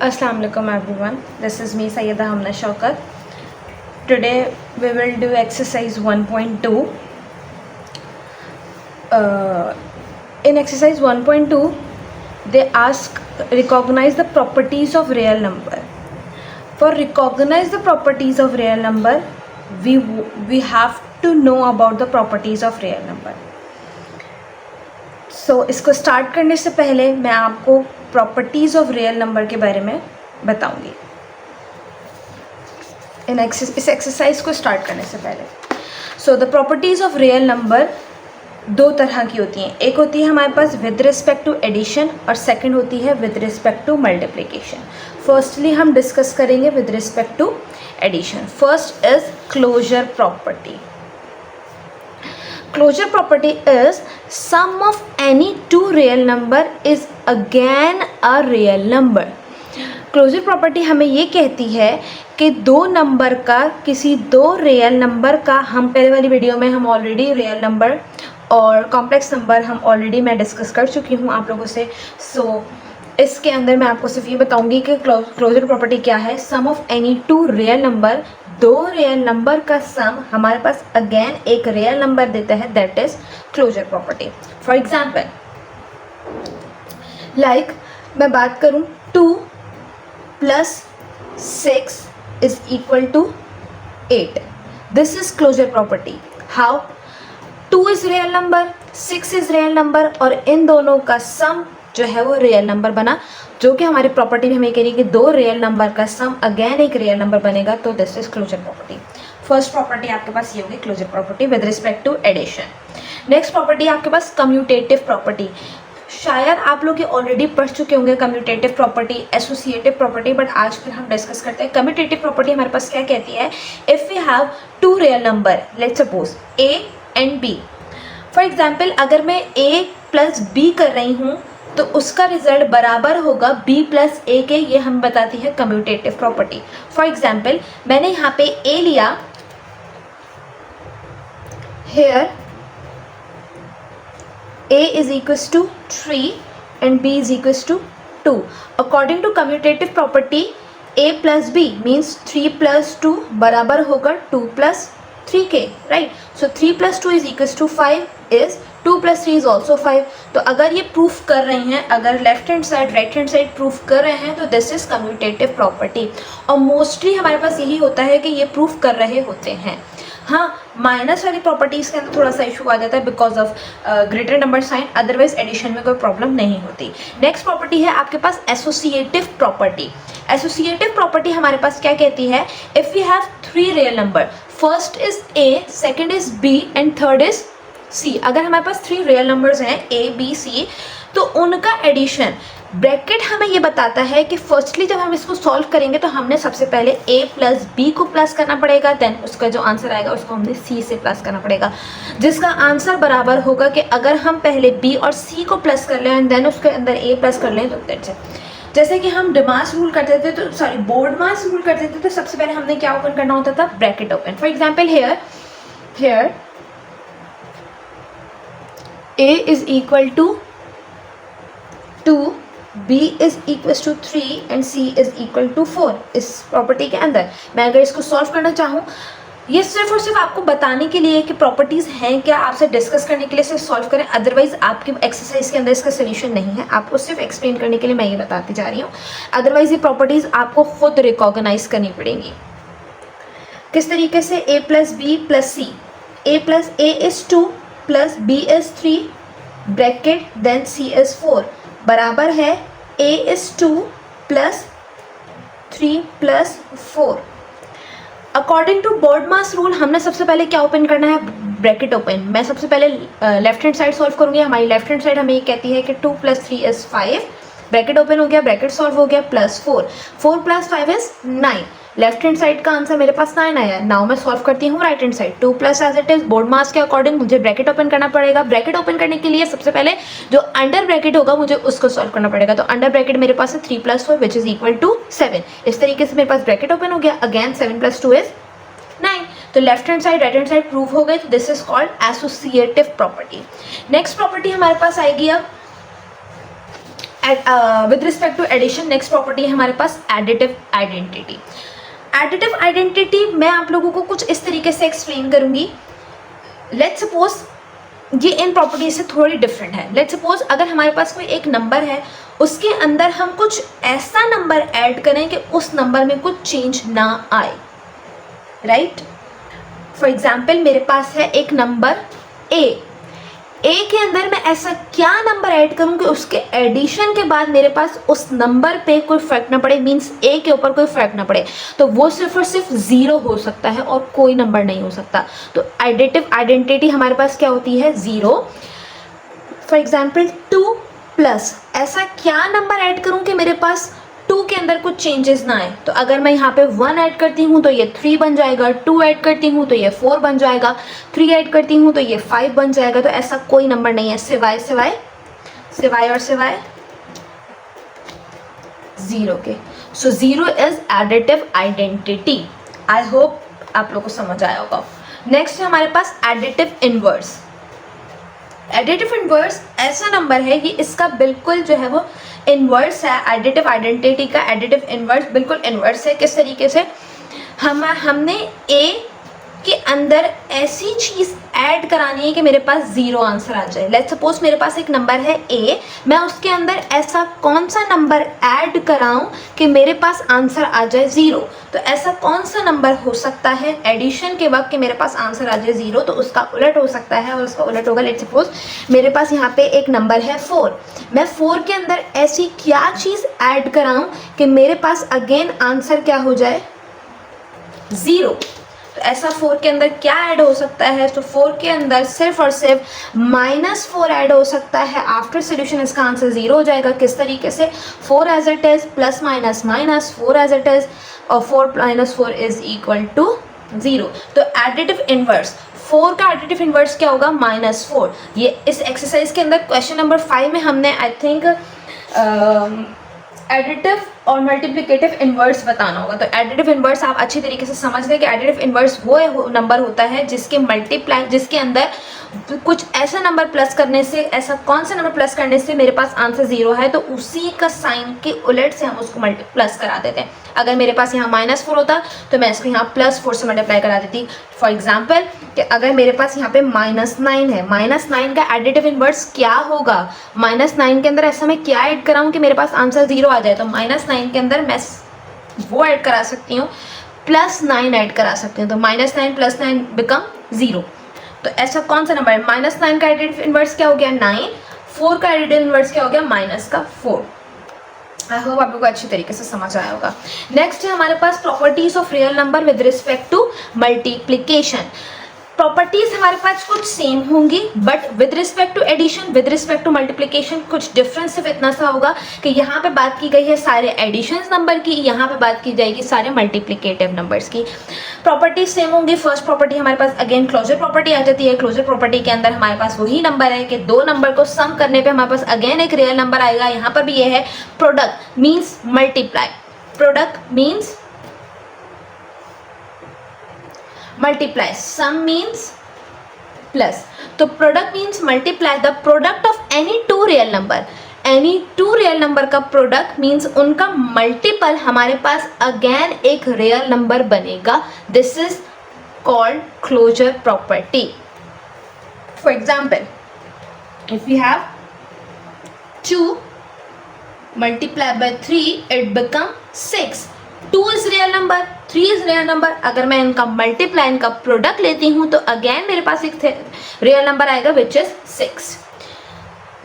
Assalamu alaikum everyone. This is me Sayyida Hamna Shaukat. Today we will do exercise 1.2. In exercise 1.2 they ask recognize the properties of real number. For recognize the properties of real number we have to know about the properties of real number. So इसको start करने से पहले मैं आपको properties of real number के बारे में बताऊंगी इस एक्सरसाइज को स्टार्ट करने से पहले. So the properties of real number दो तरह की होती हैं. एक होती है हमारे पास विद रिस्पेक्ट टू एडिशन और सेकंड होती है with respect to multiplication. Firstly हम डिस्कस करेंगे with respect to addition. First is closure property. Closure property is sum of any two real number is again a real number. Closure property हमें ये कहती है कि दो नंबर का किसी दो रियल नंबर का, हम पहले वाली वीडियो में हम ऑलरेडी रियल नंबर और कॉम्प्लेक्स नंबर हम ऑलरेडी मैं डिस्कस कर चुकी हूँ आप लोगों से. सो इसके अंदर मैं आपको सिर्फ ये बताऊंगी कि क्लोजर प्रॉपर्टी क्या है. Sum of any two real number, दो रियल नंबर का सम हमारे पास अगेन एक रियल नंबर देता है, that is closure property. For example like मैं बात करूं 2 + 6 is equal to 8. This is closure property. How? 2 is real number, 6 is real number और इन दोनों का सम जो है वो रियल नंबर बना, जो कि हमारी प्रॉपर्टी में हमें कह रही है कि दो रियल नंबर का सम अगेन एक रियल नंबर बनेगा. तो this is closure property. First property आपके पास ये होगी closure property with respect to addition. Next property आपके पास कम्यूटेटिव प्रॉपर्टी. शायद आप लोग ये ऑलरेडी पढ़ चुके होंगे commutative property, associative property, but आज फिर हम डिस्कस करते हैं. कम्यूटेटिव प्रॉपर्टी हमारे पास क्या कहती है? If we have two real number, let's suppose A and B. For example अगर मैं A + B कर रही हूँ तो उसका रिजल्ट बराबर होगा B + A के. ये हम बताती है कम्यूटेटिव प्रॉपर्टी. फॉर एग्जाम्पल मैंने यहाँ पे A लिया, here A is equals to 3 and B is equals to 2. According to commutative property A + B means 3 + 2 बराबर होगा 2 + 3 के, right. So 3 + 2 is equals to 5 is 2 + 3 is also 5. तो अगर ये प्रूफ कर रहे हैं, अगर left hand side right hand side proof कर रहे हैं तो दिस इज कम्यूटेटिव प्रॉपर्टी. और मोस्टली हमारे पास यही होता है कि ये प्रूफ कर रहे होते हैं. हाँ, माइनस वाली प्रॉपर्टीज़ के अंदर थोड़ा सा इशू आ जाता है because of greater number sign, otherwise addition में कोई प्रॉब्लम नहीं होती. नेक्स्ट प्रॉपर्टी है आपके पास एसोसिएटिव प्रॉपर्टी. एसोसिएटिव प्रॉपर्टी हमारे पास क्या कहती है? If we have 3 real number, first is A, second is B and third is C. अगर हमारे पास 3 रियल नंबर्स हैं A, B, C, तो उनका एडिशन ब्रैकेट हमें ये बताता है कि फर्स्टली जब हम इसको सॉल्व करेंगे तो हमने सबसे पहले A + B को प्लस करना पड़ेगा, देन उसका जो आंसर आएगा उसको हमने C से प्लस करना पड़ेगा, जिसका आंसर बराबर होगा कि अगर हम पहले B और C को प्लस कर लें एंड देन उसके अंदर A प्लस कर लें तो दैट्स इट. जैसे कि हम डिमास रूल करते थे, तो सॉरी बोर्ड मास रूल करते थे, तो सबसे पहले हमने क्या ओपन करना होता था? Bracket open. For example hair A is equal to 2, B is equals to 3 and C is equal to 4. इस प्रॉपर्टी के अंदर मैं अगर इसको सॉल्व करना चाहूँ, ये सिर्फ और सिर्फ आपको बताने के लिए कि प्रॉपर्टीज़ हैं क्या, आपसे डिस्कस करने के लिए सिर्फ सॉल्व करें, अदरवाइज आपकी एक्सरसाइज के अंदर इसका सोल्यूशन नहीं है. आपको सिर्फ एक्सप्लेन करने के लिए मैं ये बताती जा रही हूँ. अदरवाइज ये प्रॉपर्टीज़ आपको खुद रिकॉग्नाइज करनी पड़ेंगी. किस तरीके से? A + B + C. A + A is 2 + B is 3 bracket then C is 4 बराबर है A is 2 + 3 + 4. According to BODMAS rule हमने सबसे पहले क्या ओपन करना है? Bracket open. मैं सबसे पहले लेफ्ट हैंड साइड सॉल्व करूँगी. हमारी लेफ्ट हैंड साइड हमें ये कहती है कि 2 + 3 is 5. ब्रैकेट ओपन हो गया, ब्रैकेट सॉल्व हो गया, +4. 4 + 5 is 9. लेफ्ट हैंड साइड का आंसर मेरे पास 9 आया. नाउ मैं सॉल्व करती हूँ right hand side. 2 + as it is BODMAS के अकॉर्डिंग मुझे ब्रैकेट ओपन करना पड़ेगा. ब्रैकेट ओपन करने के लिए सबसे पहले जो अंडर ब्रैकेट होगा मुझे उसको सॉल्व करना पड़ेगा. तो अंडर ब्रैकेट मेरे पास है 3 + 4 विच इज इक्वल टू 7. इस तरीके से मेरे पास ब्रैकेट ओपन हो गया. Again 7 + 2 is 9. तो left hand side right hand side prove हो गए. तो this is called associative property. Next property हमारे पास आएगी अब with respect to addition next property है हमारे पास एडिटिव आइडेंटिटी। एडिटिव आइडेंटिटी मैं आप लोगों को कुछ इस तरीके से एक्सप्लेन करूंगी। लेट्स सपोज ये इन प्रॉपर्टीज से थोड़ी डिफरेंट है। लेट्स सपोज अगर हमारे पास कोई एक नंबर है, उसके अंदर हम कुछ ऐसा नंबर ऐड करें कि उस नंबर में कुछ चेंज ना आए, राइट। फॉर एग्जाम्पल मेरे पास है एक नंबर ए के अंदर मैं ऐसा क्या नंबर ऐड करूं कि उसके एडिशन के बाद मेरे पास उस नंबर पे कोई फर्क ना पड़े, मींस ए के ऊपर कोई फर्क ना पड़े, तो वो सिर्फ और सिर्फ 0 हो सकता है और कोई नंबर नहीं हो सकता। तो एडिटिव आइडेंटिटी हमारे पास क्या होती है, 0। फॉर एग्जाम्पल 2 प्लस ऐसा क्या नंबर ऐड करूं कि मेरे पास 2 के अंदर कुछ चेंजेस ना आए। तो अगर मैं यहाँ पे 1 ऐड करती हूँ तो ये 3 बन जाएगा, 2 ऐड करती हूँ तो ये 4 बन जाएगा, 3 ऐड करती हूँ तो ये 5 बन जाएगा। तो ऐसा कोई नंबर नहीं है सिवाय 0 के। सो 0 is additive identity. I hope आप लोगों को समझ आया होगा। नेक्स्ट है हमारे पास एडिटिव इनवर्स। एडिटिव इनवर्स ऐसा नंबर है, ये इसका बिल्कुल जो है वो इनवर्स है। एडिटिव आइडेंटिटी का एडिटिव इनवर्स बिल्कुल इनवर्स है। किस तरीके से, हमने ए के अंदर ऐसी चीज़ ऐड करानी है कि मेरे पास 0 आंसर आ जाए। लेट्स सपोज मेरे पास एक नंबर है ए, मैं उसके अंदर ऐसा कौन सा नंबर ऐड कराऊं कि मेरे पास आंसर आ जाए 0। तो ऐसा कौन सा नंबर हो सकता है एडिशन के वक्त कि मेरे पास आंसर आ जाए 0, तो उसका उलट हो सकता है। और उसका उलट होगा, लेट्स सपोज मेरे पास यहाँ पे एक नंबर है 4, मैं 4 के अंदर ऐसी क्या चीज़ ऐड कराऊं कि मेरे पास अगेन आंसर क्या हो जाए, 0। तो ऐसा 4 के अंदर क्या ऐड हो सकता है, तो 4 के अंदर सिर्फ और सिर्फ -4 ऐड हो सकता है। आफ्टर सोल्यूशन इसका आंसर 0 हो जाएगा। किस तरीके से, 4 as it is plus minus minus 4 as it is और 4 माइनस 4 इज इक्वल टू 0। तो एडिटिव इनवर्स 4 का एडिटिव इनवर्स क्या होगा, -4। ये इस एक्सरसाइज के अंदर क्वेश्चन नंबर 5 में हमने आई थिंक एडिटिव और मल्टीप्लिकेटिव इनवर्स बताना होगा। तो एडिटिव इनवर्स आप अच्छी तरीके से समझ लें कि एडिटिव इनवर्स वो नंबर होता है जिसके मल्टीप्लाई, जिसके अंदर कुछ ऐसा नंबर प्लस करने से, ऐसा कौन सा नंबर प्लस करने से मेरे पास आंसर 0 है, तो उसी का साइन के उलट से हम उसको प्लस करा देते हैं। अगर मेरे पास यहाँ -4 होता तो मैं इसको यहाँ +4 से मल्टीप्लाई करा देती। फॉर एग्जाम्पल कि अगर मेरे पास यहाँ पे -9 है, -9 का एडिटिव इनवर्स क्या होगा, -9 के अंदर ऐसा मैं क्या ऐड कराऊँ कि मेरे पास आंसर 0 आ जाए। तो -9 के अंदर मैं वो ऐड करा सकती हूँ, +9 ऐड करा सकती हूँ। तो -9 + 9 बिकम 0। तो ऐसा कौन सा नंबर है, -9 का एडिटिव इनवर्स क्या हो गया, 9। 4 का एडिटिव इनवर्स क्या हो गया, -4। आई होप आप लोगों को अच्छी तरीके से समझ आया होगा। नेक्स्ट है हमारे पास properties of real number with respect to multiplication. Properties हमारे पास कुछ सेम होंगी, but with respect to addition, with respect to multiplication कुछ डिफरेंस सिर्फ इतना सा होगा कि यहाँ पे बात की गई है सारे एडिशंस नंबर की, यहाँ पे बात की जाएगी सारे मल्टीप्लिकेटिव नंबर्स की। प्रॉपर्टीज सेम होंगी। फर्स्ट प्रॉपर्टी हमारे पास अगेन क्लोजर प्रॉपर्टी आ जाती है। क्लोजर प्रॉपर्टी के अंदर हमारे पास वही नंबर है कि 2 नंबर को सम करने पे हमारे पास अगेन एक रियल नंबर आएगा। यहाँ पर भी ये है product means multiply, product means multiply, sum means plus। तो product means multiply the product of any two real number। any two real number का product means उनका multiple हमारे पास again एक real number बनेगा। this is called closure property। for example if we have 2 multiplied by 3 it become 6। 2 is real number, 3 is real number. अगर मैं इनका multiply, इनका product लेती हूँ तो अगेन मेरे पास एक रियल नंबर आएगा विच इज 6।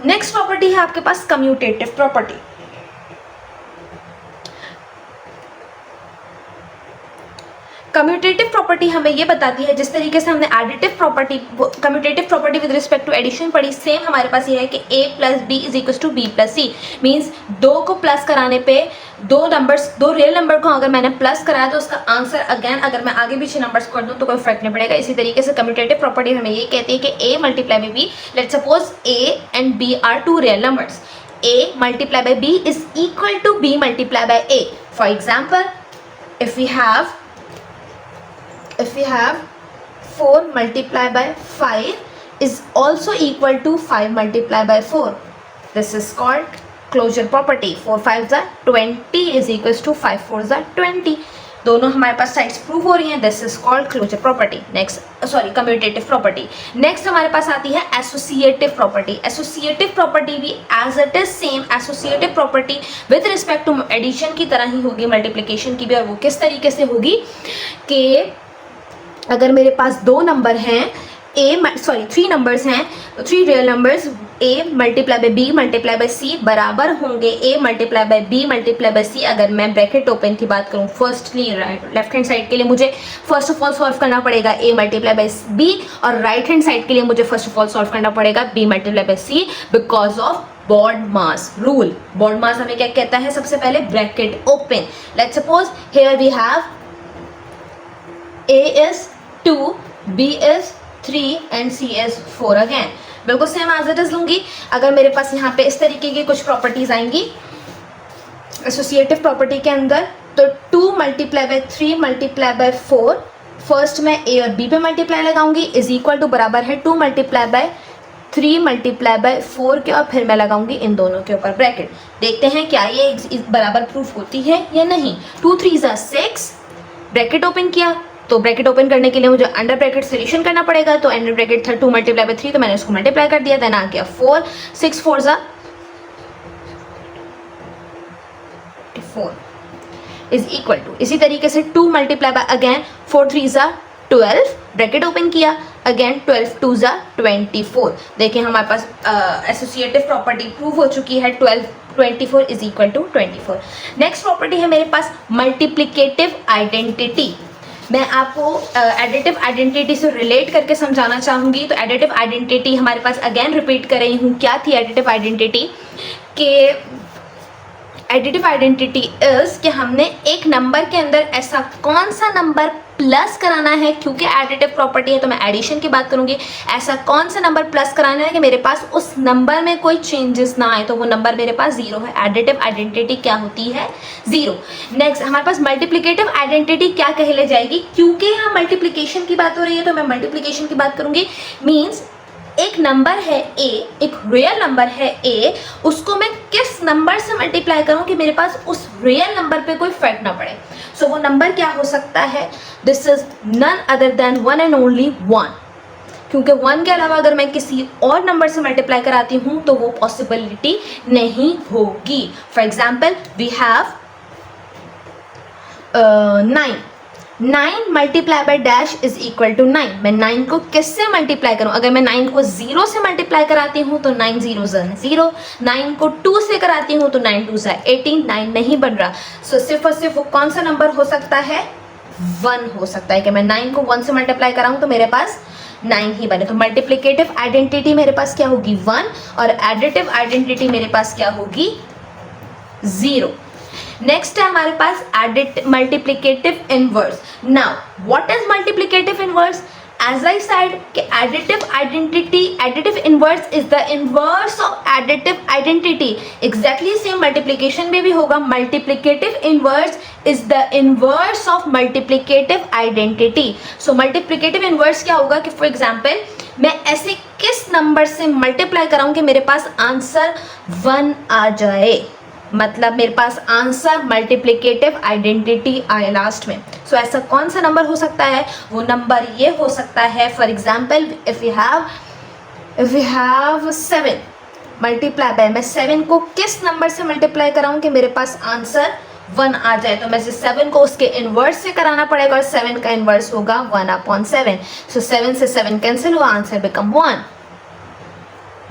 नेक्स्ट प्रॉपर्टी है आपके पास कम्यूटेटिव प्रॉपर्टी। कम्यूटेटिव प्रॉपर्टी हमें ये बताती है, जिस तरीके से हमने additive property, commutative property with respect to addition पढ़ी, सेम हमारे पास ये है कि a + b = b + c। Means 2 को प्लस कराने पे 2 रियल नंबर को अगर मैंने प्लस कराया तो उसका आंसर अगेन अगर मैं आगे पीछे नंबर्स कर दूं तो कोई फर्क नहीं पड़ेगा। इसी तरीके से कम्यूटेटिव प्रॉपर्टी हमें ये कहती है कि a × b, let's suppose a and b are 2 real numbers, a × b is equal to b × a। For example if we have 4 multiplied by 5 is also equal to 5 multiplied by 4, this is called closure property 4 5 20 is equals to 5 4 20, दोनों हमारे पास sides prove हो रही हैं, this is called closure property. Next sorry commutative property. Next हमारे पास आती है associative property. Associative property भी as it is same associative property with respect to addition की तरह ही होगी, मल्टीप्लिकेशन की भी। और वो किस तरीके से होगी कि अगर मेरे पास दो नंबर हैं थ्री नंबर्स हैं, three real numbers a multiply by b multiply by c बराबर होंगे a multiply by b multiply by c। अगर मैं ब्रैकेट ओपन की बात करूँ फर्स्टली लेफ्ट हैंड साइड के लिए मुझे फर्स्ट ऑफ ऑल सॉल्व करना पड़ेगा a मल्टीप्लाई बाय b, और राइट हैंड साइड के लिए मुझे फर्स्ट ऑफ ऑल सॉल्व करना पड़ेगा b multiply by c because of BODMAS rule. BODMAS हमें क्या कहता है, सबसे पहले bracket open. Let's suppose here we have a is 2, b is 3 and c is 4 again. बिल्कुल सेम एज इट इज लूंगी। अगर मेरे पास यहाँ पे इस तरीके की कुछ प्रॉपर्टीज आएंगी एसोसिएटिव प्रॉपर्टी के अंदर, तो 2 multiply by 3 multiply by 4, first मैं a और b पे मल्टीप्लाई लगाऊंगी इज इक्वल टू बराबर है 2 मल्टीप्लाई बाय 3 मल्टीप्लाई बाय 4 के, और फिर मैं लगाऊंगी इन दोनों के ऊपर ब्रैकेट। देखते हैं क्या ये बराबर प्रूफ होती है या नहीं। 2 3 6, ब्रैकेट ओपन किया तो ब्रैकेट ओपन करने के लिए मुझे अंडर ब्रैकेट सोल्यूशन करना पड़ेगा, तो अंडर ब्रैकेट था 2 मल्टीप्लाई बाय 3, तो मैंने उसको मल्टीप्लाई कर दिया, देन आ गया 4 6 4 4 इज इक्वल टू, इसी तरीके से 2 multiply bye again 4 3 12, bracket open किया अगेन 12 2 24। देखिए हमारे पास एसोसिएटिव प्रॉपर्टी प्रूव हो चुकी है, 24 is equal to 24। Next property है मेरे पास मल्टीप्लिकेटिव आइडेंटिटी। मैं आपको एडिटिव आइडेंटिटी से रिलेट करके समझाना चाहूँगी। तो एडिटिव आइडेंटिटी हमारे पास अगेन रिपीट कर रही हूँ, क्या थी एडिटिव आइडेंटिटी के एडिटिव आइडेंटिटी इज कि हमने एक नंबर के अंदर ऐसा कौन सा नंबर प्लस कराना है, क्योंकि एडिटिव प्रॉपर्टी है तो मैं एडिशन की बात करूंगी, ऐसा कौन सा नंबर प्लस कराना है कि मेरे पास उस नंबर में कोई चेंजेस ना आए, तो वो नंबर मेरे पास 0 है। एडिटिव आइडेंटिटी क्या होती है, 0। नेक्स्ट हमारे पास मल्टीप्लिकेटिव आइडेंटिटी क्या कहले जाएगी, क्योंकि यहाँ मल्टीप्लिकेशन की बात हो रही है तो मैं मल्टीप्लिकेशन की बात करूंगी। मीन्स एक नंबर है a, एक रियल नंबर है a, उसको मैं किस नंबर से मल्टीप्लाई करूं कि मेरे पास उस रियल नंबर पे कोई फर्क ना पड़े। सो वो नंबर क्या हो सकता है, this is none other than 1 and only 1, क्योंकि 1 के अलावा अगर मैं किसी और नंबर से मल्टीप्लाई कराती हूँ तो वो पॉसिबिलिटी नहीं होगी। For example we have 9 multiply by dash is equal to 9। मैं 9 को किससे मल्टीप्लाई करूं, अगर मैं 9 को 0 से मल्टीप्लाई कराती हूं तो 9 0 0, 9 को 2 से कराती हूं तो 9 2 18, 9 नहीं बन रहा। सो सिर्फ और सिर्फ वो कौन सा नंबर हो सकता है, 1 हो सकता है कि मैं 9 को 1 से मल्टीप्लाई कराऊं तो मेरे पास 9 ही बने। तो मल्टीप्लिकेटिव आइडेंटिटी मेरे पास क्या होगी, 1, और एडिटिव आइडेंटिटी मेरे पास क्या होगी, 0। नेक्स्ट है हमारे पास multiplicative inverse. Now what is multiplicative inverse, as I said कि additive inverse is the inverse of additive identity. Exactly same multiplication में भी होगा, multiplicative inverse is the inverse of multiplicative identity. So multiplicative inverse क्या होगा कि for example मैं ऐसे किस नंबर से मल्टीप्लाई कराऊं कि मेरे पास आंसर 1 आ जाए, मतलब मेरे पास आंसर मल्टीप्लिकेटिव आइडेंटिटी आए लास्ट में। सो ऐसा कौन सा नंबर हो सकता है, वो नंबर ये हो सकता है, for example if we have 7 multiply by, मैं 7 को किस नंबर से मल्टीप्लाई कराऊं कि मेरे पास आंसर 1 आ जाए, तो मैं 7 को उसके इन्वर्स से कराना पड़ेगा, और 7 का इन्वर्स होगा 1/7। सो 7 से 7 कैंसिल हुआ, आंसर बिकम 1,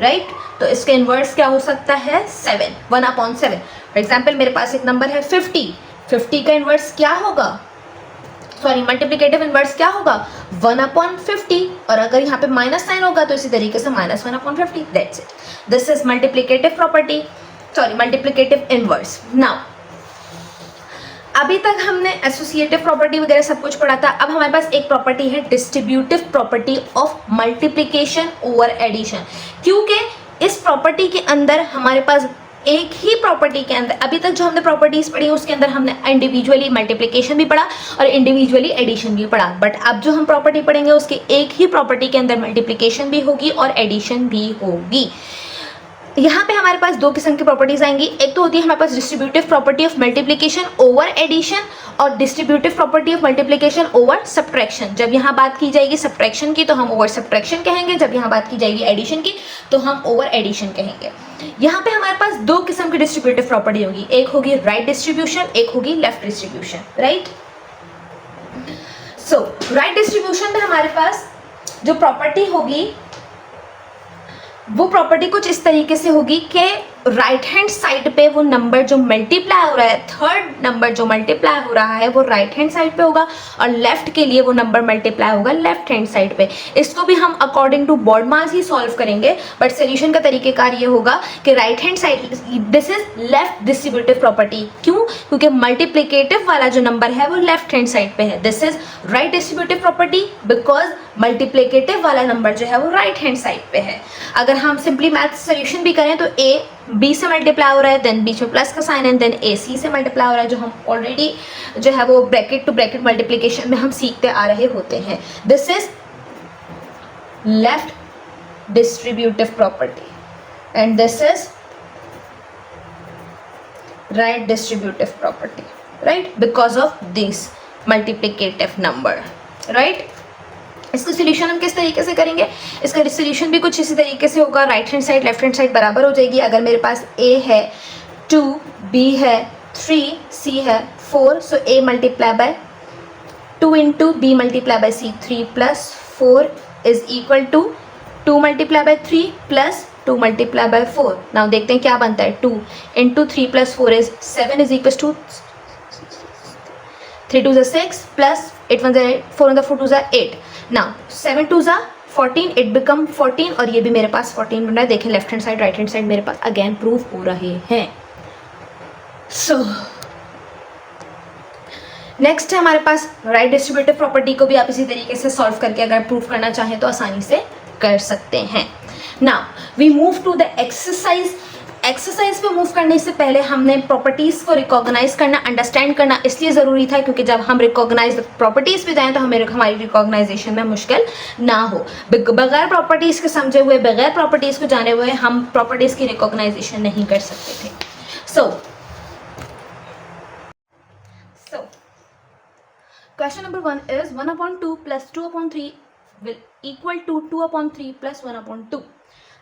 राइट। तो इसका इन्वर्स क्या हो सकता है, 7, 1/7। फॉर एग्जाम्पल मेरे पास एक नंबर है 50 का इन्वर्स क्या होगा, सॉरी मल्टीप्लिकेटिव इन्वर्स क्या होगा, 1/50, और अगर यहाँ पे माइनस साइन होगा तो इसी तरीके से -1/50। That's it, this is multiplicative property, sorry multiplicative inverse. Now अभी तक हमने एसोसिएटिव प्रॉपर्टी वगैरह सब कुछ पढ़ा था। अब हमारे पास एक प्रॉपर्टी है distributive property of multiplication over addition, क्योंकि इस प्रॉपर्टी के अंदर हमारे पास एक ही प्रॉपर्टी के अंदर, अभी तक जो हमने प्रॉपर्टीज पढ़ी उसके अंदर हमने इंडिविजुअली मल्टीप्लिकेशन भी पढ़ा और इंडिविजुअली एडिशन भी पढ़ा, बट अब जो हम प्रॉपर्टी पढ़ेंगे उसके एक ही प्रॉपर्टी के अंदर मल्टीप्लिकेशन भी होगी और एडिशन भी होगी। यहाँ पे हमारे पास दो किस्म की प्रॉपर्टीज आएंगी। एक तो होती है हमारे पास distributive property of multiplication over addition और distributive property of multiplication over subtraction. जब यहाँ बात की जाएगी सब्ट्रैक्शन की तो हम ओवर सब्ट्रैक्शन कहेंगे, जब यहाँ बात की जाएगी एडिशन की तो हम ओवर एडिशन कहेंगे। यहाँ पे हमारे पास दो किस्म की डिस्ट्रीब्यूटिव प्रॉपर्टी होगी, एक होगी राइट डिस्ट्रीब्यूशन, एक होगी लेफ्ट डिस्ट्रीब्यूशन, राइट। सो राइट डिस्ट्रीब्यूशन में हमारे पास जो प्रॉपर्टी होगी वो प्रॉपर्टी कुछ इस तरीके से होगी कि राइट हैंड साइड पे वो नंबर जो मल्टीप्लाई हो रहा है, थर्ड नंबर जो मल्टीप्लाई हो रहा है वो राइट हैंड साइड पे होगा और लेफ्ट के लिए वो नंबर मल्टीप्लाई होगा लेफ्ट हैंड साइड पे। इसको भी हम अकॉर्डिंग टू बॉड मास ही सॉल्व करेंगे, बट सोल्यूशन का तरीकेकार ये होगा कि right hand side, this is left distributive property. क्यों? क्योंकि मल्टीप्लिकेटिव वाला जो नंबर है वो लेफ्ट हैंड साइड पे है। This is right distributive property because multiplicative वाला नंबर जो है वो राइट हैंड साइड पे है। अगर हम सिंपली मैथ सोल्यूशन भी करें तो ए बी से मल्टीप्लाई हो रहा है, देन बीच में प्लस का साइन है, देन ए सी से मल्टीप्लाई हो रहा है, जो हम ऑलरेडी जो है वो ब्रैकेट टू ब्रैकेट मल्टीप्लिकेशन में हम सीखते आ रहे होते हैं। This is left distributive property and this is right distributive property, right, because of this multiplicative number, right. इसका सोल्यूशन हम किस तरीके से करेंगे? इसका सोल्यूशन भी कुछ इसी तरीके से होगा, right hand side left hand side बराबर हो जाएगी। अगर मेरे पास a है 2, b है 3, c है 4, so a multiply by 2 into B multiply by c 3 plus 4 is equal to 2 multiply by 3 plus 2 multiply by 4। Now देखते हैं क्या बनता है। 2 into 3 plus 4 is 7 is equal to 3 2 6 plus 8 1 8 4 4 2 8। Now 7 2 14, it become 14 और ये भी मेरे पास 14 बन रहा है। देखें left hand side right hand side मेरे पास अगेन प्रूव हो रहे हैं। सो नेक्स्ट है हमारे पास राइट डिस्ट्रीब्यूटिव प्रॉपर्टी को भी आप इसी तरीके से सॉल्व करके अगर प्रूव करना चाहें तो आसानी से कर सकते हैं। Now we move to the exercise. Exercise पे मूव करने से पहले हमने प्रॉपर्टीज को रिकॉग्नाइज करना, अंडरस्टैंड करना इसलिए ज़रूरी था क्योंकि जब हम रिकॉग्नाइज प्रॉपर्टीज पे जाएं तो हमारी रिकॉग्नाइजेशन में मुश्किल ना हो। बगैर प्रॉपर्टीज के समझे हुए, बगैर प्रॉपर्टीज को जाने हुए हम प्रॉपर्टीज की रिकॉग्नाइजेशन नहीं कर सकते थे। So question number 1 is 1/2 plus 2/3 will equal to 2/3 plus 1/2।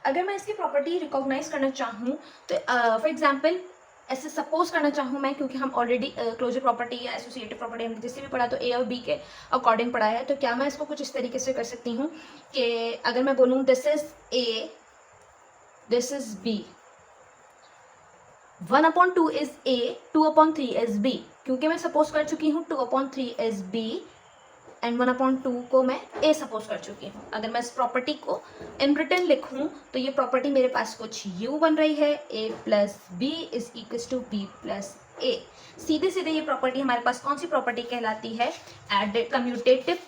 अगर मैं इसकी प्रॉपर्टी रिकॉग्नाइज करना चाहूँ तो फॉर एग्जाम्पल ऐसे सपोज करना चाहूँ मैं, क्योंकि हम ऑलरेडी क्लोजर प्रॉपर्टी या एसोसिएटिव प्रॉपर्टी हमने जिससे भी पढ़ा तो ए और बी के अकॉर्डिंग पढ़ा है, तो क्या मैं इसको कुछ इस तरीके से कर सकती हूँ कि अगर मैं बोलूँ this is A, this is B, 1/2 is A, 2/3 is B, क्योंकि मैं सपोज कर चुकी हूँ 2/3 इज बी एंड 1/2 को मैं ए सपोज कर चुकी हूँ। अगर मैं इस प्रॉपर्टी को इन रिटर्न लिखूँ तो ये प्रॉपर्टी मेरे पास कुछ यू बन रही है, a plus B is equal to B plus A. सीधे सीधे ये प्रॉपर्टी हमारे पास कौन सी प्रॉपर्टी कहलाती है? Commutative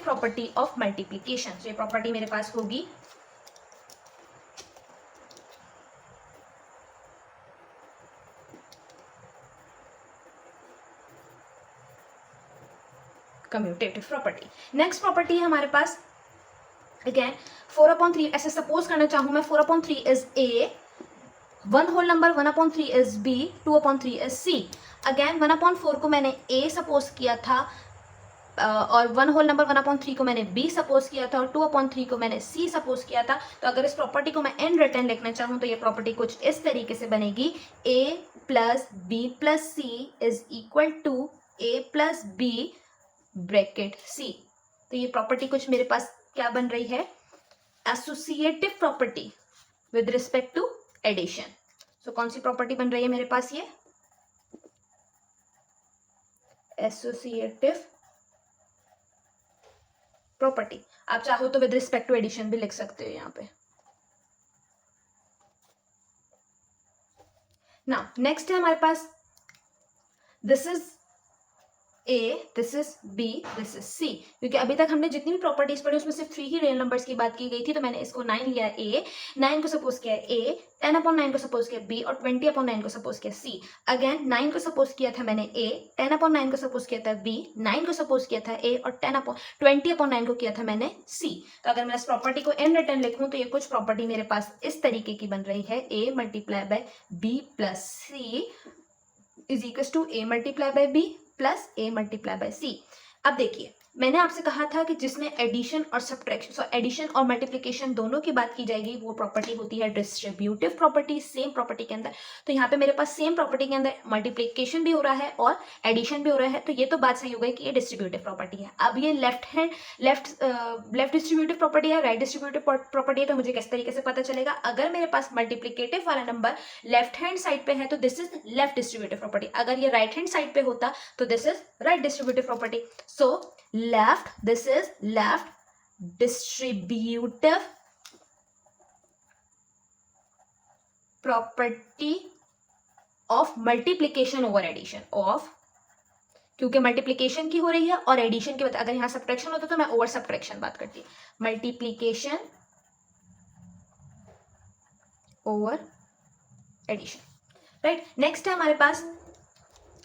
property of multiplication. तो ये प्रॉपर्टी मेरे पास होगी कम्यूटेटिव प्रॉपर्टी। नेक्स्ट प्रॉपर्टी है हमारे पास अगेन 4/3। ऐसे सपोज करना चाहूँ मैं 4/3 is A, 1 whole number 1/3 is B, 2/3 is C. Again 1/4 को मैंने ए सपोज किया था और 1 होल नंबर 1/3 को मैंने बी सपोज किया था और 2/3 को मैंने सी सपोज किया था। तो अगर इस प्रॉपर्टी को मैं इन रिटर्न लिखना चाहूँ तो ये प्रॉपर्टी कुछ इस तरीके से बनेगी, A plus B plus C is equal to A plus B bracket C. तो ये प्रॉपर्टी कुछ मेरे पास क्या बन रही है? Associative property with respect to addition. So कौन सी प्रॉपर्टी बन रही है मेरे पास? ये एसोसिएटिव प्रॉपर्टी। आप चाहो तो विद रिस्पेक्ट टू एडिशन भी लिख सकते हो यहाँ पे। नाउ नेक्स्ट है हमारे पास this is A, this is B, this is C, क्योंकि अभी तक हमने जितनी भी प्रॉपर्टीज पढ़ी उसमें सिर्फ 3 ही रियल नंबर्स की बात की गई थी, तो मैंने इसको 9 लिया A, 9 को सपोज किया A, 10/9 को सपोज किया B और 20/9 को सपोज किया C। अगेन 9 को सपोज किया था मैंने A, 10/9 को सपोज किया था B, 9 को सपोज किया था A और 20/9 को किया था मैंने C। तो अगर मैं इस प्रॉपर्टी को इन रिटर्न लिखूं तो ये कुछ प्रॉपर्टी मेरे पास इस तरीके की बन रही है, A multiply by B plus C is equal to A multiply by B plus A multiply by C। अब देखिए, मैंने आपसे कहा था कि जिसमें एडिशन और सब्ट्रैक्शन, एडिशन और मल्टीप्लिकेशन दोनों की बात की जाएगी, वो प्रॉपर्टी होती है डिस्ट्रीब्यूटिव प्रॉपर्टी, सेम प्रॉपर्टी के अंदर। तो यहाँ पे मेरे पास सेम प्रॉपर्टी के अंदर मल्टीप्लिकेशन भी हो रहा है और एडिशन भी हो रहा है, तो ये तो बात सही हो गई कि ये डिस्ट्रीब्यूटिव प्रॉपर्टी है। अब ये लेफ्ट डिस्ट्रीब्यूटिव प्रॉपर्टी है, राइट डिस्ट्रीब्यूटिव प्रॉपर्टी है, तो मुझे किस तरीके से पता चलेगा? अगर मेरे पास मल्टीप्लिकेटिव वाला नंबर लेफ्ट हैंड साइड पे है तो this is left distributive property, अगर ये राइट हैंड साइड पे होता तो this is right distributive property. So left, this is left distributive property of multiplication over addition of, क्योंकि मल्टीप्लिकेशन की हो रही है और एडिशन की बात, अगर यहां सब्ट्रैक्शन होता तो मैं ओवर सब्ट्रैक्शन बात करती, multiplication over addition, right. Next है हमारे पास,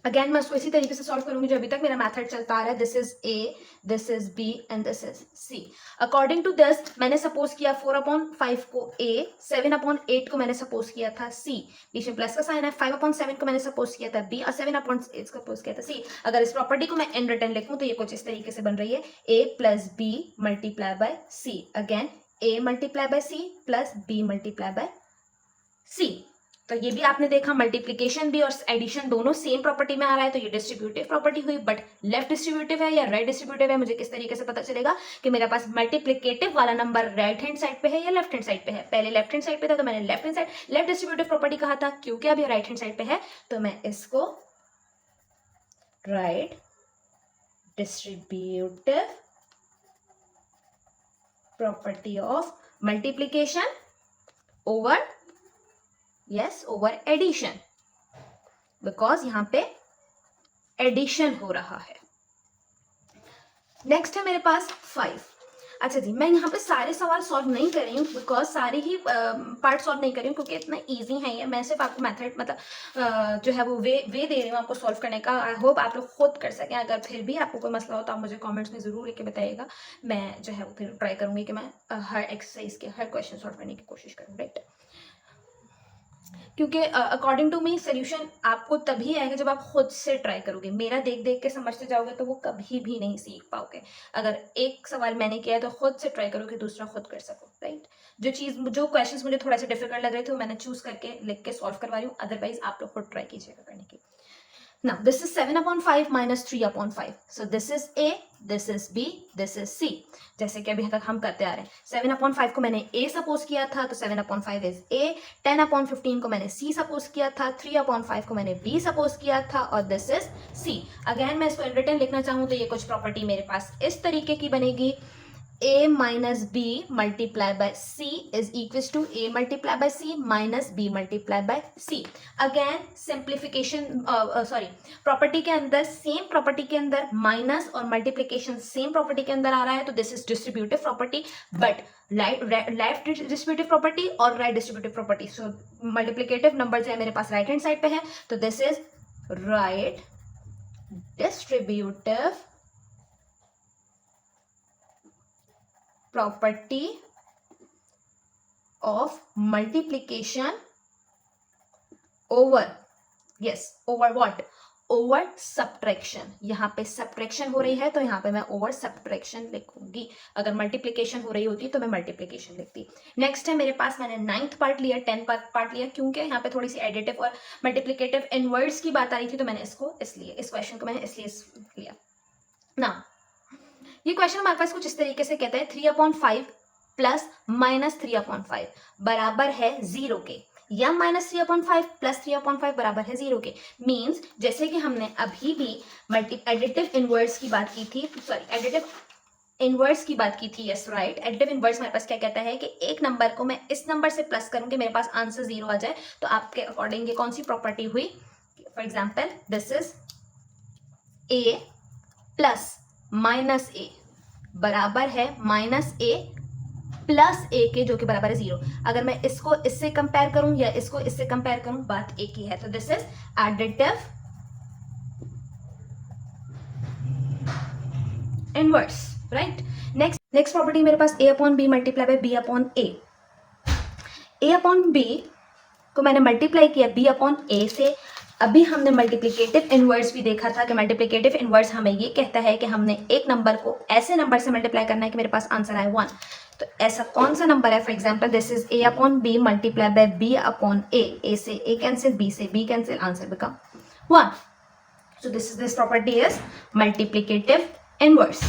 अगेन मैं उसको इसी तरीके से सॉल्व करूंगी जो अभी तक मेरा मेथड चलता आ रहा है। This is A, this is B and this is C। According to this मैंने सपोज किया 4/5 को A, 7/8 को मैंने सपोज किया था C, बीच में प्लस का साइन है, 5/7 को मैंने सपोज किया था B और 7/8 सपोज किया था C। अगर इस प्रॉपर्टी को मैं इन रिटर्न लिखूं तो ये कुछ इस तरीके से बन रही है, A plus B multiply by C, again A multiply by C plus B multiply by C। तो ये भी आपने देखा, मल्टीप्लिकेशन भी और एडिशन दोनों सेम प्रॉपर्टी में आ रहा है, तो ये डिस्ट्रीब्यूटिव प्रॉपर्टी हुई। बट लेफ्ट डिस्ट्रीब्यूटिव है या राइट डिस्ट्रीब्यूटिव है, मुझे किस तरीके से पता चलेगा कि मेरे पास मल्टीप्लिकेटिव वाला नंबर राइट हैंड साइड पे है या लेफ्ट हैंड साइड पे है? पहले लेफ्ट हैंड साइड पे था तो मैंने लेफ्ट डिस्ट्रीब्यूटिव प्रॉपर्टी कहा था, क्योंकि अब ये राइट हैंड साइड पे है तो मैं इसको right distributive property of multiplication over over addition, because यहां पे एडिशन हो रहा है। नेक्स्ट है मेरे पास 5। अच्छा जी, मैं यहाँ पे सारे सवाल सॉल्व नहीं कर रही हूँ, बिकॉज सारे ही पार्ट सॉल्व नहीं कर रही हूँ क्योंकि इतना इजी है ये। मैं सिर्फ आपको मेथड मतलब जो है वो वे दे रही हूँ आपको सॉल्व करने का। आई होप आप लोग खुद कर सकें। अगर फिर भी आपको कोई मसला हो तो आप मुझे कमेंट्स में ज़रूर लिख के बताइएगा, मैं जो है वो फिर ट्राई करूँगी कि मैं हर एक्सरसाइज के हर क्वेश्चन सॉल्व करने की कोशिश करूँ, राइट। क्योंकि अकॉर्डिंग टू मी सोल्यूशन आपको तभी आएगा जब आप खुद से ट्राई करोगे। मेरा देख देख के समझते जाओगे तो वो कभी भी नहीं सीख पाओगे। अगर एक सवाल मैंने किया है तो खुद से ट्राई करो कि दूसरा खुद कर सको, राइट। जो क्वेश्चंस मुझे थोड़ा सा डिफिकल्ट लग रहे थे वो मैंने चूज करके लिख के सॉल्व करवा रही हूँ, अदरवाइज आप लोग खुद ट्राई कीजिएगा करने की। Now this is 7/5 minus 3/5. So this is A, this is B, this is C. जैसे कि अभी तक हम करते आ रहे हैं। 7/5 को मैंने A सपोज किया था तो 7/5 इज A। 10/15 को मैंने C सपोज किया था, 3/5 को मैंने B सपोज किया था और दिस इज C। अगेन मैं इसको इन रिटर्न लिखना चाहूँ तो ये कुछ प्रॉपर्टी मेरे पास इस तरीके की बनेगी, A minus B multiplied by C is equals to A multiplied by C minus B multiplied by C. Again simplification property के अंदर सेम प्रॉपर्टी के अंदर माइनस और मल्टीप्लिकेशन सेम प्रॉपर्टी के अंदर आ रहा है, तो this is distributive property. But left distributive property और राइट डिस्ट्रीब्यूटिव प्रॉपर्टी, सो मल्टीप्लिकेटिव नंबर जो है मेरे पास राइट हैंड साइड पे है, तो this is right distributive property of multiplication over what? Over subtraction। यहाँ पे subtraction हो रही है तो यहाँ पे मैं over subtraction लिखूंगी। अगर multiplication हो रही होती तो मैं multiplication लिखती। नेक्स्ट है मेरे पास, मैंने 9th पार्ट लिया, 10th पार्ट लिया, क्योंकि यहाँ पे थोड़ी सी एडिटिव और मल्टीप्लिकेटिव इनवर्ड्स की बात आ रही थी तो मैंने इस क्वेश्चन को मैंने इसलिए लिया ना। ये क्वेश्चन हमारे पास कुछ इस तरीके से कहता है 3/5 प्लस माइनस 3/5 बराबर है 0 के, या माइनस 3/5 प्लस 3/5 बराबर है 0 के। मीन्स जैसे कि हमने अभी भी एडिटिव इनवर्स की बात की थी, एडिटिव इनवर्स की बात की थी, यस राइट। एडिटिव इनवर्स मेरे पास क्या कहता है कि एक नंबर को मैं इस नंबर से प्लस करूँ कि मेरे पास आंसर 0 आ जाए, तो आपके अकॉर्डिंग ये कौन सी प्रॉपर्टी हुई? For example this is A plus minus A बराबर है माइनस ए प्लस ए के, जो कि बराबर है 0। अगर मैं इसको इससे कंपेयर करूं या इसको इससे कंपेयर करूं, बात एक ही है। तो this is additive inverse, right. Next property मेरे पास a upon B multiply by b upon a upon b को मैंने मल्टीप्लाई किया b अपॉन a से। अभी हमने मल्टीप्लिकेटिव इनवर्स भी देखा था कि मल्टीप्लिकेटिव इनवर्स हमें ये कहता है कि हमने एक नंबर को ऐसे नंबर से मल्टीप्लाई करना है कि मेरे पास आंसर आए 1। तो ऐसा कौन सा नंबर है? For example this is a upon B multiply by b upon a से a कैंसिल, b से b cancel, answer become 1। So this property is multiplicative inverse.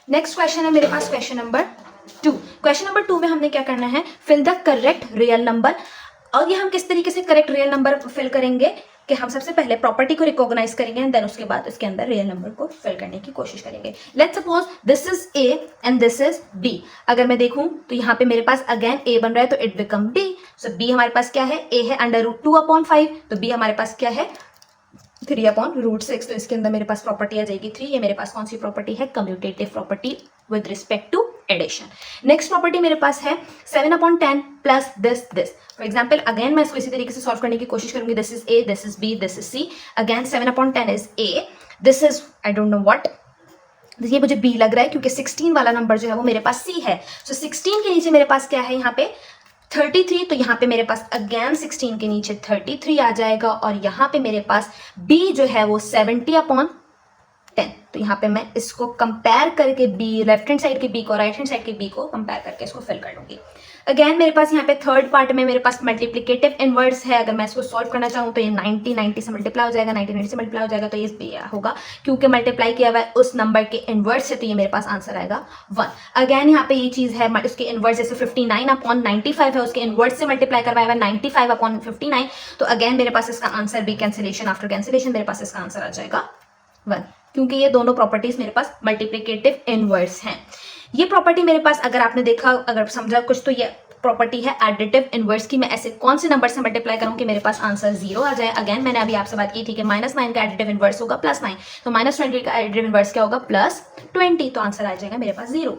Next question है मेरे पास क्वेश्चन नंबर 2। क्वेश्चन नंबर 2 में हमने क्या करना है? Fill the correct real number. और ये हम किस तरीके से करेक्ट रियल नंबर फिल करेंगे कि हम सबसे पहले प्रॉपर्टी को रिकॉग्नाइज करेंगे एंड देन उसके बाद इसके अंदर रियल नंबर को फिल करने की कोशिश करेंगे। Let's suppose this is a and this is b। अगर मैं देखूं तो यहाँ पे मेरे पास अगेन a बन रहा है तो it become b। So b हमारे पास क्या है? a है √2/5, तो b हमारे पास क्या है? 3/√6। तो इसके अंदर मेरे पास प्रॉपर्टी आ जाएगी 3। ये मेरे पास कौन सी प्रॉपर्टी है? Commutative property with respect to addition. Next property मेरे पास है 7/10 plus this. For example again मैं इसको इसी तरीके से सॉल्व करने की कोशिश करूंगी। This is a, this is b, this is c। Again 7/10 is a, this is I don't know what, ये मुझे b लग रहा है क्योंकि 16 वाला नंबर जो है वो मेरे पास c है। सो 16 के नीचे मेरे पास क्या है? यहाँ पे 33। तो यहाँ पे मेरे पास अगेन 16 के नीचे 33 आ जाएगा और यहाँ पे मेरे पास b जो है वो 70/10। तो यहाँ पे मैं इसको कंपेयर करके b, लेफ्ट हैंड साइड के b को राइट हैंड साइड के b को कंपेयर करके इसको फिल कर लूंगी। अगेन मेरे पास यहाँ पे थर्ड पार्ट में मेरे पास मल्टीप्लिकेटिव इनवर्स है। अगर मैं इसको सॉल्व करना चाहूँ तो ये 90 से मल्टीप्लाई हो जाएगा, 90 से मल्टीप्लाई हो जाएगा, तो ये होगा क्योंकि मल्टीप्लाई किया हुआ है उस नंबर के इनवर्स से, तो ये मेरे पास आंसर आएगा 1। अगेन यहाँ पे ये चीज है, उसके इनवर्स जैसे 59/95 है, उसके इनवर्स से मल्टीप्लाई करवाया हुआ 95/59। तो अगेन मेरे पास इसका आंसर भी कैंसिलेशन आफ्टर कैंसिलेशन मेरे पास इसका आंसर आ जाएगा 1, क्योंकि ये दोनों प्रॉपर्टीज मेरे पास मल्टीप्लिकेटिव इनवर्स हैं। ये प्रॉपर्टी मेरे पास अगर आपने देखा, अगर समझा कुछ, तो ये प्रॉपर्टी है एडिटिव इनवर्स की। मैं ऐसे कौन से नंबर से मल्टीप्लाई करूं कि मेरे पास आंसर 0 आ जाए। अगेन मैंने अभी आपसे बात की थी कि -9 का एडिटिव इनवर्स होगा +9, तो -20 का एडिटिव इनवर्स क्या होगा? +20, तो आंसर आ जाएगा मेरे पास 0।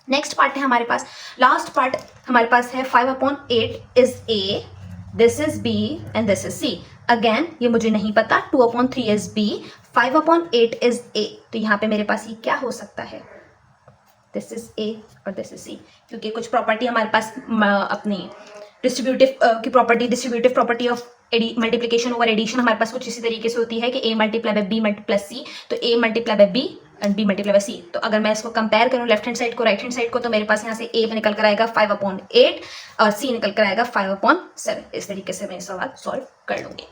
नेक्स्ट पार्ट है हमारे पास, लास्ट पार्ट हमारे पास है 5/8 is a, this is b and this is c। Again ये मुझे नहीं पता, 2/3 इज b, 5/8 इज a। तो यहाँ पे मेरे पास ये क्या हो सकता है? दिस इज a और दिस इज c, क्योंकि कुछ प्रॉपर्टी हमारे पास अपनी डिस्ट्रीब्यूटिव की property, distributive property of multiplication over addition हमारे पास कुछ इसी तरीके से होती है कि a multiply by b plus c, तो a multiply by b and b multiply by c। तो अगर मैं इसको कंपेयर करूं लेफ्ट हैंड साइड को राइट हैंड साइड को, तो मेरे पास यहाँ से a निकल कर आएगा 5/8 और c निकल कर आएगा 5/7। इस तरीके से मैं सवाल सॉल्व कर लूंगी।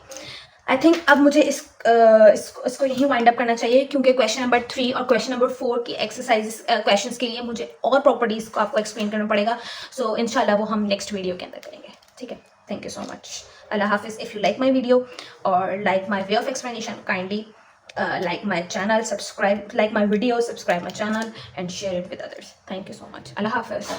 आई थिंक अब मुझे इसको यहीं वाइंड अप करना चाहिए, क्योंकि क्वेश्चन नंबर 3 और क्वेश्चन नंबर 4 की एक्सरसाइज क्वेश्चंस के लिए मुझे और प्रॉपर्टीज को आपको एक्सप्लेन करना पड़ेगा। सो इंशाल्लाह वो हम नेक्स्ट वीडियो के अंदर करेंगे, ठीक है। Thank you so much. अल्लाह हाफिज़। If you like my video और like my way of explanation, kindly like my channel, subscribe, like my video, subscribe my channel and share it with others. Thank you so much. Allah Hafiz.